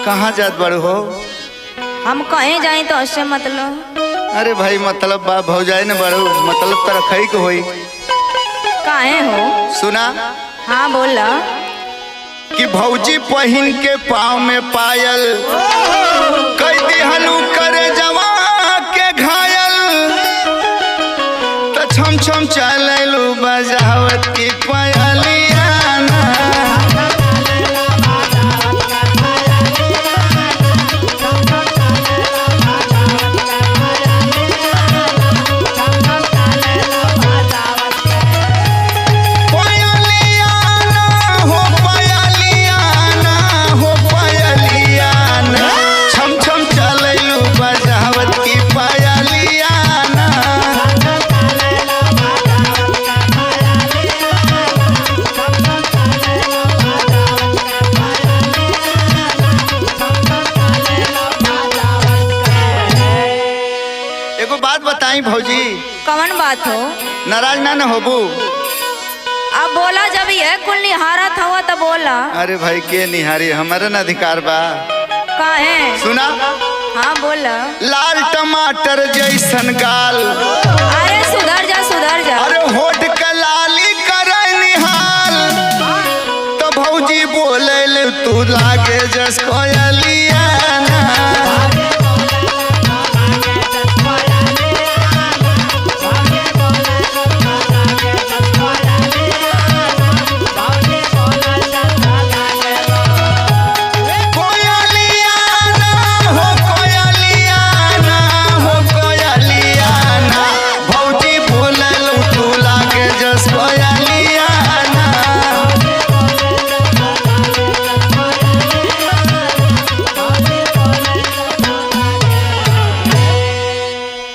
कहाँ जात बड़ो हो? हम कहीं जाए तो उससे मतलब। अरे भाई मतलब बा भौजाई ने बड़ो मतलब तो रखई के होई। काहे हो? सुना हाँ बोला। कि भौजी पहिन के पाँव में पायल कई दिहलू करे जवा के घायल तो छम छम चलू बजावत की पायलिया ना। भौजी कौन बात हो? नाराज ना होबू? अब बोला जब ये कुल निहारत हुआ तो बोला। अरे भाई के निहारी हमारे न अधिकार बा। काहे? सुना हाँ बोला। लाल टमाटर जैसन गाल। अरे सुधर जा सुधर जा। अरे होठ का लाली करे निहाल तो भौजी बोले तू लागे जस कोयलिया ना।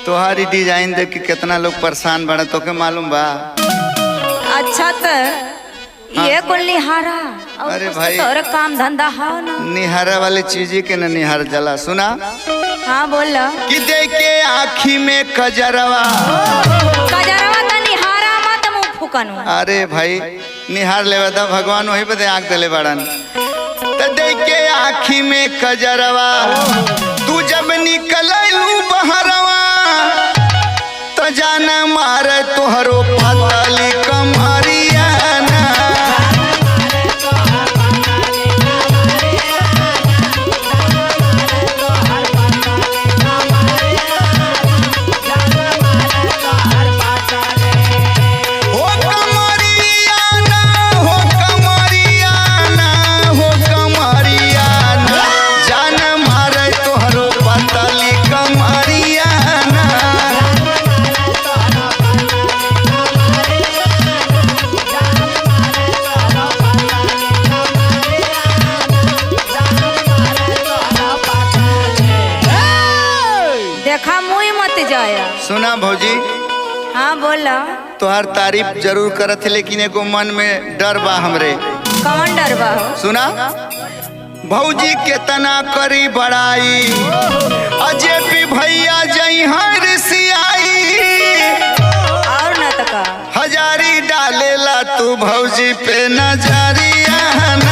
तुम्हारी डिजाइन देख के कितना लोग परेशान बने तो के मालूम बा? अच्छा तो ये कुल निहारा। अरे भाई तोरे काम धंधा हो ना। निहारा वाली चीज के न निहार जला। सुना हाँ बोला। कि देखे आँखी में कजरवा। कजरवा तो निहारा मत मुँह फुकन। अरे भाई निहार लेवा था भगवान वही पे आँख दले बड़न तो देखे आँखी में कजरवा तू जब निकलू बहरवा तो जाना मारे तुहरो पतली कमरिया ना। देखा मुँह मत जाया। सुना भौजी हाँ बोला। तुहार तारीफ जरूर करत लेकिन एगो मन में डर बा हमरे। कौन डर बा हो? सुना भौजी केतना करी बड़ाई अजय भी भैया जई ऋषियाई और न तका हजारी डालेला तू भौजी पे नजरिया ना।